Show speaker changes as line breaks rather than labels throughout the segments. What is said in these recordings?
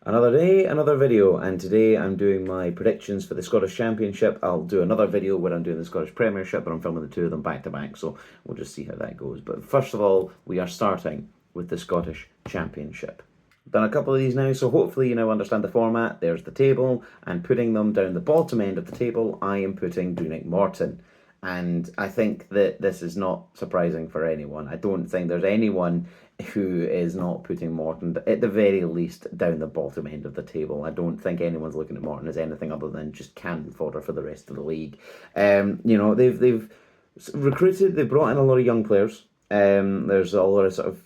Another day, another video, and today I'm doing my predictions for the Scottish Championship. I'll do another video where I'm doing the Scottish Premiership, but I'm filming the two of them back to back, so we'll just see how that goes. But first of all, we are starting with the Scottish Championship. I've done a couple of these now, so hopefully you now understand the format. There's the table, and putting them down the bottom end of the table, I am putting Greenock Morton. And I think that this is not surprising for anyone. I don't think there's anyone who is not putting Morton, at the very least, down the bottom end of the table. I don't think anyone's looking at Morton as anything other than just cannon fodder for the rest of the league. They've recruited, they've brought in a lot of young players. There's a lot of sort of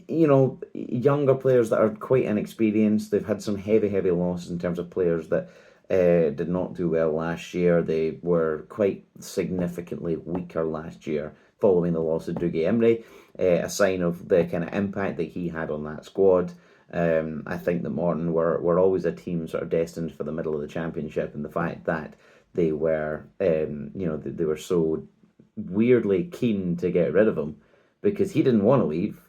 younger players that are quite inexperienced. They've had some heavy losses in terms of players that did not do well last year. They were quite significantly weaker last year following the loss of Dougie Imrie, a sign of the kind of impact that he had on that squad. I think that Morton were always a team sort of destined for the middle of the championship, and the fact that they were, they were so weirdly keen to get rid of him because he didn't want to leave,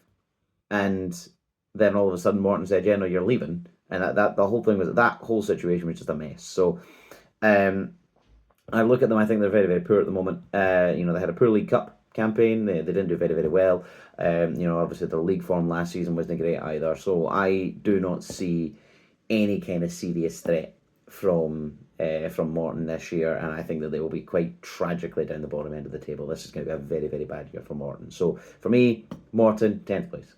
and then all of a sudden Morton said, "Yeah, no, you're leaving." And that the whole thing was that whole situation was just a mess. So I look at them, I think they're very poor at the moment. They had a poor League Cup campaign. They didn't do very well. Obviously their league form last season wasn't great either. So I do not see any kind of serious threat from Morton this year, and I think that they will be quite tragically down the bottom end of the table. This is going to be a very bad year for Morton. So for me, Morton, 10th place.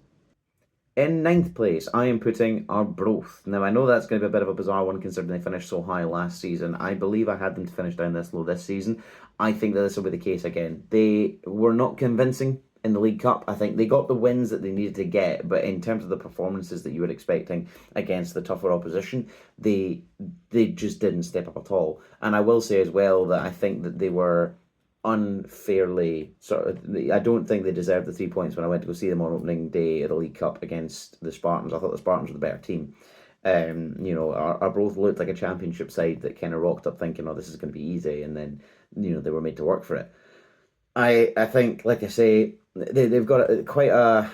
In ninth place, I am putting Arbroath. Now, I know that's going to be a bit of a bizarre one considering they finished so high last season. I believe I had them to finish down this low this season. I think that this will be the case again. They were not convincing in the League Cup. I think they got the wins that they needed to get, but in terms of the performances that you were expecting against the tougher opposition, they just didn't step up at all. And I will say as well that I think that they were unfairly I don't think they deserved the 3 points when I went to go see them on opening day of the League Cup against the Spartans. I thought the Spartans were the better team. Arbroath looked like a championship side that kind of rocked up thinking, "Oh, this is going to be easy," and then they were made to work for it. I think, like I say, they've got quite an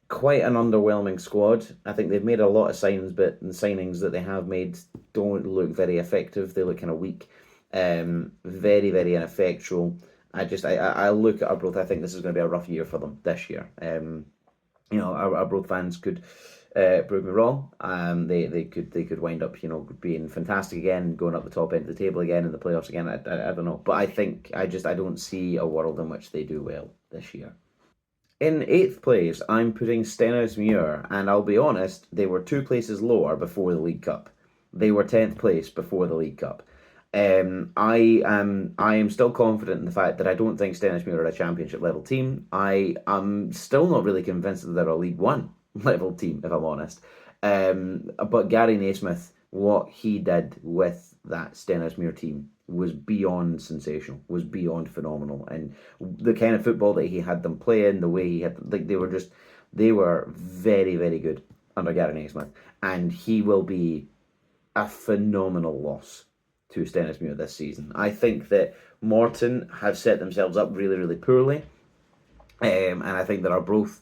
underwhelming squad. I think they've made a lot of signings, but the signings that they have made don't look very effective. They look kind of weak. Very ineffectual. I look at Arbroath. I think this is going to be a rough year for them this year. Arbroath fans could prove me wrong. They could wind up being fantastic again, going up the top end of the table again in the playoffs again. I don't know, but I don't see a world in which they do well this year. In eighth place, I'm putting Stenhousemuir, and I'll be honest, they were 2 places lower before the League Cup. They were 10th place before the League Cup. I am still confident in the fact that I don't think Stenhousemuir are a championship level team. I am still not really convinced that they're a League One level team, if I'm honest. But Gary Naismith, what he did with that Stenhousemuir team was beyond sensational, was beyond phenomenal, and the kind of football that he had them playing, the way he had, they were very good under Gary Naismith, and he will be a phenomenal loss to Stenhousemuir this season. I think that Morton have set themselves up really poorly, and I think that Arbroath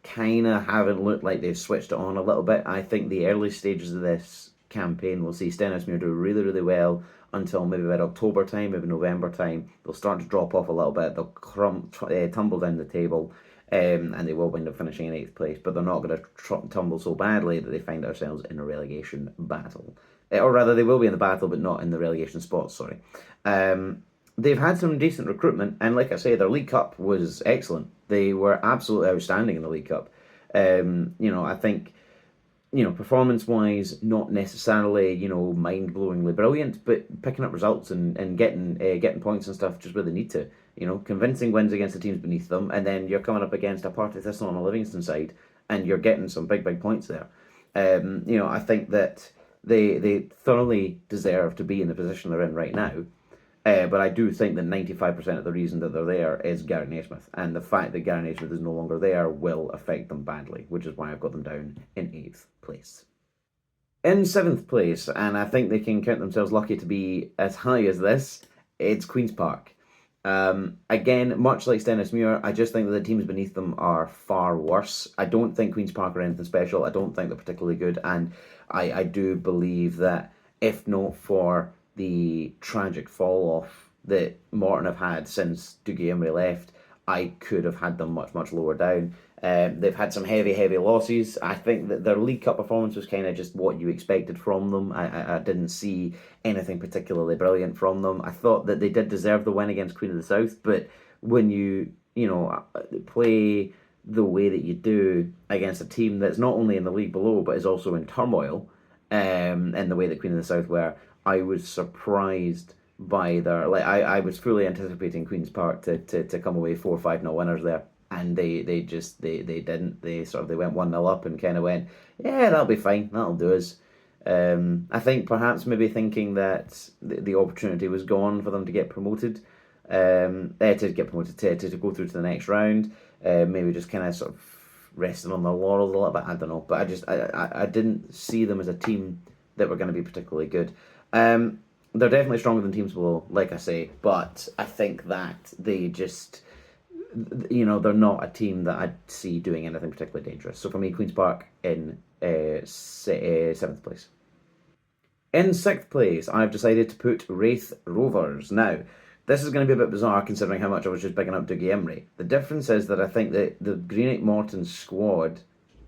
kind of haven't looked like they've switched it on a little bit. I think the early stages of this campaign will see Stenhousemuir do really well until maybe about October time, maybe November time. They'll start to drop off a little bit. They'll tumble down the table, and they will wind up finishing in 8th place, but they're not going to tumble so badly that they find themselves in a relegation battle. Or rather, they will be in the battle, but not in the relegation spots, sorry. They've had some decent recruitment, and like I say, their League Cup was excellent. They were absolutely outstanding in the League Cup. I think, performance-wise, not necessarily, mind-blowingly brilliant, but picking up results and getting points and stuff just where they need to. Convincing wins against the teams beneath them, and then you're coming up against a Partick Thistle on a Livingston side, and you're getting some big points there. I think that they thoroughly deserve to be in the position they're in right now. But I do think that 95% of the reason that they're there is Gary Naismith, and the fact that Gary Naismith is no longer there will affect them badly, which is why I've got them down in 8th place. In 7th place, and I think they can count themselves lucky to be as high as this, it's Queen's Park. Again, much like Stenhousemuir, I just think that the teams beneath them are far worse. I don't think Queen's Park are anything special. I don't think they're particularly good, and I do believe that if not for the tragic fall off that Morton have had since Dougie Imrie left, I could have had them much, much lower down. They've had some heavy, heavy losses. I think that their League Cup performance was kind of just what you expected from them. I didn't see anything particularly brilliant from them. I thought that they did deserve the win against Queen of the South, but when you play the way that you do against a team that's not only in the league below but is also in turmoil, in the way that Queen of the South were, I was surprised by their I was fully anticipating Queen's Park to come away 4-5-0 winners there, and they didn't. They went 1-0 up and kind of went, yeah, that'll be fine, that'll do us. I think perhaps maybe thinking that the opportunity was gone for them to get promoted, to go through to the next round. Maybe just kind of sort of resting on their laurels a little bit. I don't know, but I didn't see them as a team that were going to be particularly good. They're definitely stronger than teams below, like I say, but I think that they just, they're not a team that I'd see doing anything particularly dangerous. So for me, Queen's Park in seventh place. In sixth place, I've decided to put Wraith Rovers. Now, this is going to be a bit bizarre considering how much I was just picking up Dougie Imrie. The difference is that I think that the Greenock Morton squad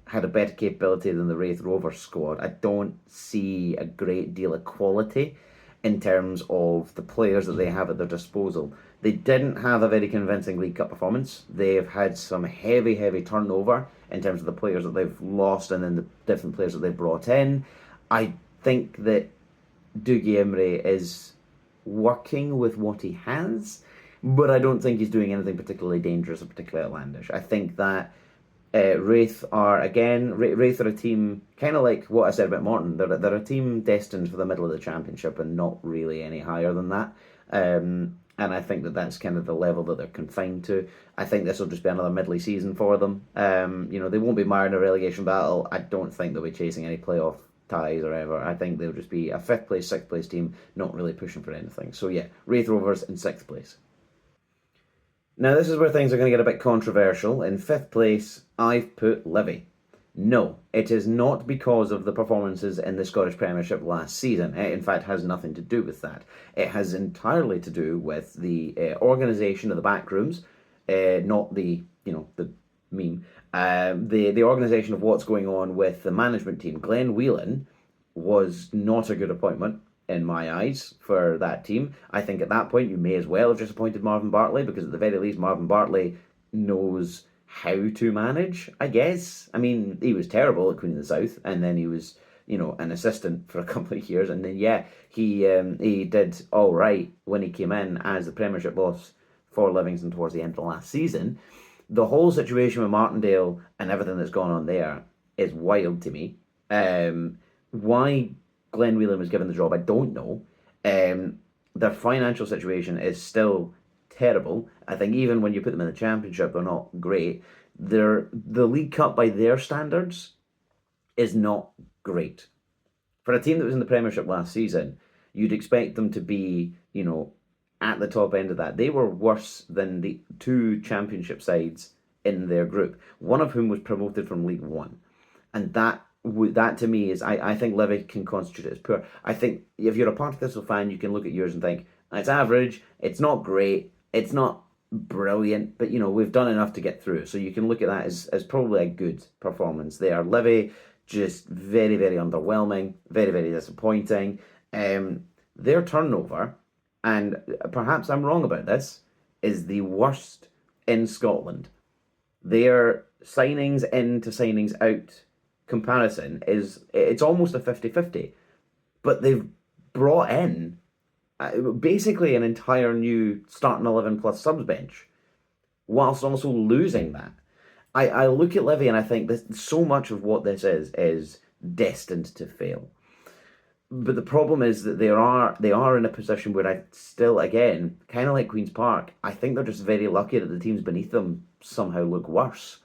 had a better capability than the Wraith Rovers squad. I don't see a great deal of quality in terms of the players that they have at their disposal. They didn't have a very convincing League Cup performance. They've had some heavy, heavy turnover in terms of the players that they've lost and then the different players that they've brought in. I think that Dougie Imrie is working with what he has, but I don't think he's doing anything particularly dangerous or particularly outlandish. I think that Wraith are a team kind of like what I said about Morton. They're a team destined for the middle of the championship and not really any higher than that. And I think that that's kind of the level that they're confined to. I think this will just be another middly season for them. They won't be mired in a relegation battle. I don't think they'll be chasing any playoff ties or ever. I think they'll just be a fifth place, sixth place team, not really pushing for anything. So yeah, Wraith Rovers in sixth place. Now, this is where things are going to get a bit controversial. In fifth place, I've put Livy. No, it is not because of the performances in the Scottish Premiership last season. It, in fact, has nothing to do with that. It has entirely to do with the organisation of the back rooms, not the meme. The organisation of what's going on with the management team. Glenn Whelan was not a good appointment in my eyes for that team. I think at that point you may as well have just appointed Marvin Bartley, because at the very least Marvin Bartley knows how to manage, I guess. I mean, he was terrible at Queen of the South, and then he was, an assistant for a couple of years, and then he did all right when he came in as the Premiership boss for Livingston towards the end of last season. The whole situation with Martindale and everything that's gone on there is wild to me. Why Glenn Whelan was given the job, I don't know. Their financial situation is still terrible. I think even when you put them in the Championship, they're not great. The League Cup, by their standards, is not great. For a team that was in the Premiership last season, you'd expect them to be, at the top end of that. They were worse than the two Championship sides in their group, one of whom was promoted from League One. And that to me is, I think Livy can constitute it as poor. I think if you're a Partick Thistle fan, you can look at yours and think, it's average, it's not great, it's not brilliant, but we've done enough to get through. So you can look at that as probably a good performance there. Livy, just very, very underwhelming, very, very disappointing. Their turnover, and perhaps I'm wrong about this, is the worst in Scotland. Their signings in to signings out comparison it's almost a 50-50, but they've brought in basically an entire new starting 11 plus subs bench, whilst also losing that. I look at Livy and I think this, so much of what this is destined to fail. But the problem is that they are in a position where I still, again, kind of like Queen's Park, I think they're just very lucky that the teams beneath them somehow look worse.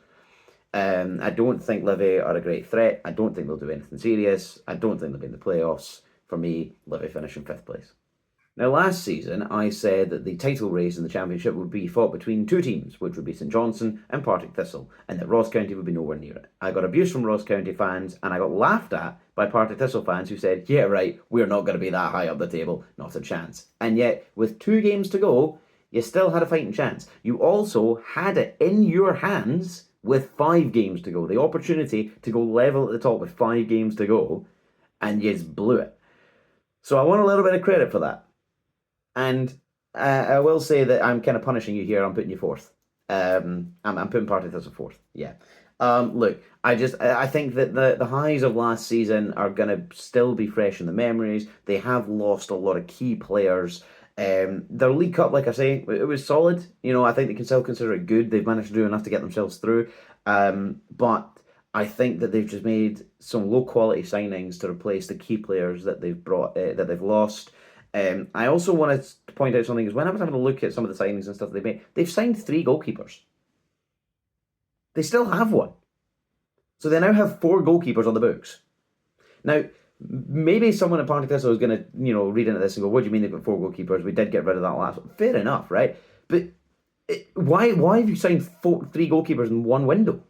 I don't think Livy are a great threat. I don't think they'll do anything serious. I don't think they'll be in the playoffs. For me, Livy finish in fifth place. Now, last season, I said that the title race in the Championship would be fought between two teams, which would be St Johnstone and Partick Thistle, and that Ross County would be nowhere near it. I got abuse from Ross County fans, and I got laughed at by Partick Thistle fans who said, yeah, right, we're not going to be that high up the table, not a chance. And yet, with 2 games to go, you still had a fighting chance. You also had it in your hands with 5 games to go, the opportunity to go level at the top with 5 games to go, and you just blew it. So I want a little bit of credit for that. And I will say that I'm kind of punishing you here. I'm putting you fourth. I'm putting Partick Thistle fourth. Yeah. Look, I think that the highs of last season are going to still be fresh in the memories. They have lost a lot of key players. Their League Cup, like I say, it was solid. You know, I think they can still consider it good. They've managed to do enough to get themselves through. But I think that they've just made some low quality signings to replace the key players that they've brought that they've lost. I also want to point out something, is when I was having a look at some of the signings and stuff they've made, they've signed 3 goalkeepers. They still have one. So they now have 4 goalkeepers on the books. Now, maybe someone at Partick Thistle is going to, read into this and go, what do you mean they've got 4 goalkeepers? We did get rid of that last one. Fair enough, right? But why have you signed 3 goalkeepers in one window?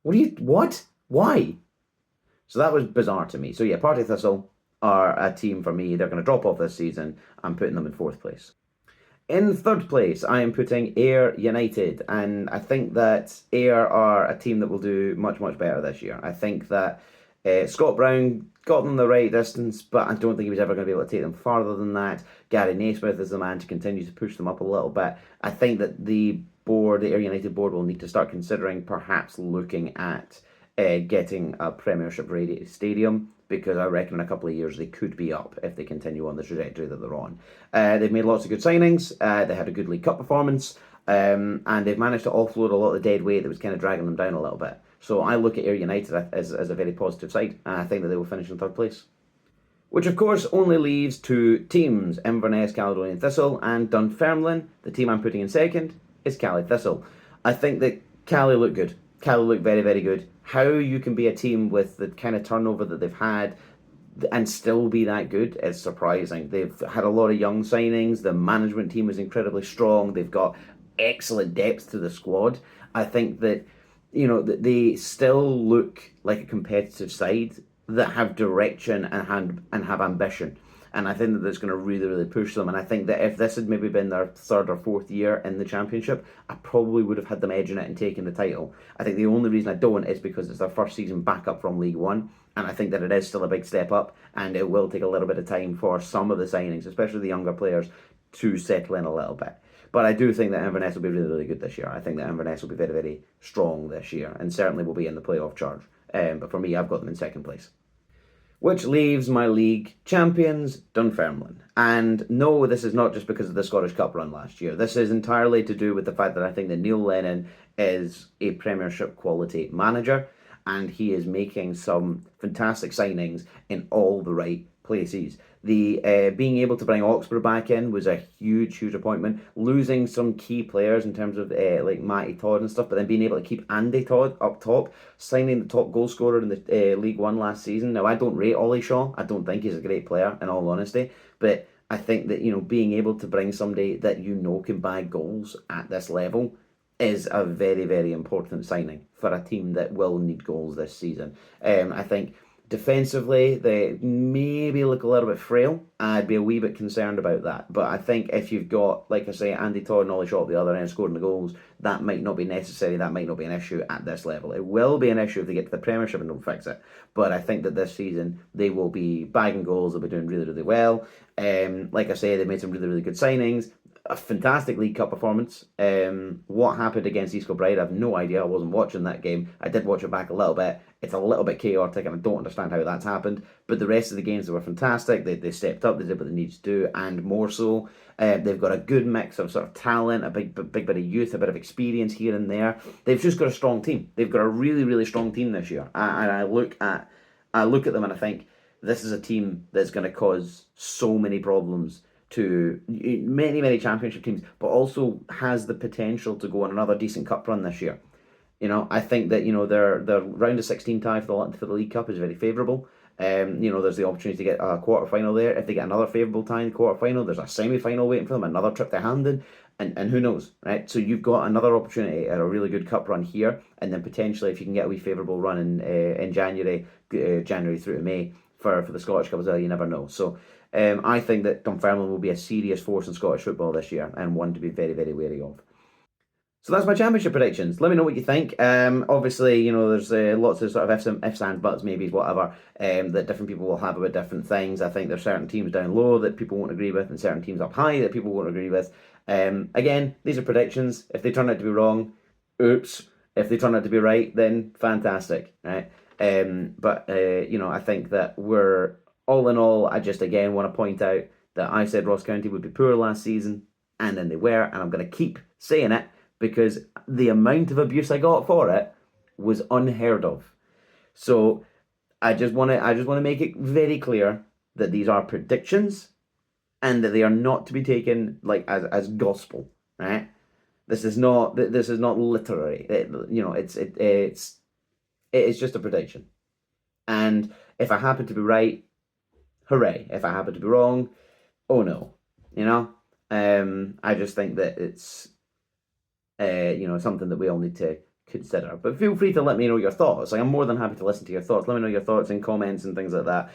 What? Why? So that was bizarre to me. So yeah, Partick Thistle are a team for me. They're going to drop off this season. I'm putting them in 4th place. In 3rd place, I am putting Ayr United, and I think that Ayr are a team that will do much, much better this year. I think that Scott Brown got them the right distance, but I don't think he was ever going to be able to take them farther than that. Gary Naismith is the man to continue to push them up a little bit. I think that the Ayr United board, will need to start considering perhaps looking at getting a Premiership ready stadium, because I reckon in a couple of years they could be up if they continue on the trajectory that they're on. They've made lots of good signings. They had a good League Cup performance, and they've managed to offload a lot of the dead weight that was kind of dragging them down a little bit. So I look at Ayr United as a very positive side, and I think that they will finish in 3rd place. Which of course only leaves 2 teams, Inverness Caledonian Thistle and Dunfermline. The team I'm putting in 2nd is Cali Thistle. I think that Cali look good. Cali look very, very good. How you can be a team with the kind of turnover that they've had and still be that good is surprising. They've had a lot of young signings. The management team is incredibly strong. They've got excellent depth to the squad. I think that, that they still look like a competitive side that have direction and have ambition. And I think that that's going to really, really push them. And I think that if this had maybe been their 3rd or 4th year in the Championship, I probably would have had them edging it and taking the title. I think the only reason I don't is because it's their first season back up from League One. And I think that it is still a big step up. And it will take a little bit of time for some of the signings, especially the younger players, to settle in a little bit. But I do think that Inverness will be really, really good this year. I think that Inverness will be very, very strong this year, and certainly will be in the playoff charge. But for me, I've got them in 2nd place. Which leaves my league champions, Dunfermline. And no, this is not just because of the Scottish Cup run last year. This is entirely to do with the fact that I think that Neil Lennon is a Premiership quality manager, and he is making some fantastic signings in all the right places. The being able to bring Oxford back in was a huge, huge appointment. Losing some key players in terms of like Matty Todd and stuff, but then being able to keep Andy Todd up top, signing the top goal scorer in the League One last season. Now, I don't rate Ollie Shaw. I don't think he's a great player, in all honesty, but I think that, being able to bring somebody that can bag goals at this level is a very, very important signing for a team that will need goals this season. I think defensively, they maybe look a little bit frail. I'd be a wee bit concerned about that. But I think if you've got, like I say, Andy Todd and Ollie Shaw at the other end scoring the goals, that might not be necessary. That might not be an issue at this level. It will be an issue if they get to the Premiership and don't fix it. But I think that this season, they will be bagging goals. They'll be doing really, really well. Like I say, they made some really, really good signings. A fantastic League Cup performance. What happened against East Kilbride, I have no idea. I wasn't watching that game. I did watch it back a little bit. It's a little bit chaotic, and I don't understand how that's happened. But the rest of the games, they were fantastic. They stepped up. They did what they needed to do, and more so. They've got a good mix of sort of talent, a big bit of youth, a bit of experience here and there. They've just got a strong team. They've got a really, really strong team this year. And I look at them and I think this is a team that's going to cause so many problems to many, many championship teams, but also has the potential to go on another decent cup run this year. I think that their round of 16 tie for the League Cup is very favourable. There's the opportunity to get a quarter final there. If they get another favourable tie in the quarter final, there's a semi final waiting for them, another trip to Hampden, and who knows, right? So you've got another opportunity at a really good cup run here, and then potentially if you can get a wee favourable run in January, January through to May for the Scottish Cup as well, you never know. So I think that Dunfermline will be a serious force in Scottish football this year, and one to be very, very wary of. So that's my championship predictions. Let me know what you think. Obviously, there's lots of sort of ifs and buts, maybes, whatever, that different people will have about different things. I think there's certain teams down low that people won't agree with, and certain teams up high that people won't agree with. Again, these are predictions. If they turn out to be wrong, oops. If they turn out to be right, then fantastic, right? I think that we're all in all. I just again want to point out that I said Ross County would be poor last season, and then they were, and I'm going to keep saying it, because the amount of abuse I got for it was unheard of. So I just want to make it very clear that these are predictions, and that they are not to be taken like as gospel, right? This is not literary. It's just a prediction, and if I happen to be right, hooray! If I happen to be wrong, oh no, I just think that it's something that we all need to consider. But feel free to let me know your thoughts. Like, I'm more than happy to listen to your thoughts. Let me know your thoughts in comments and things like that.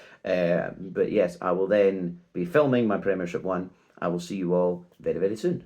But yes, I will then be filming my Premiership one. I will see you all very, very soon.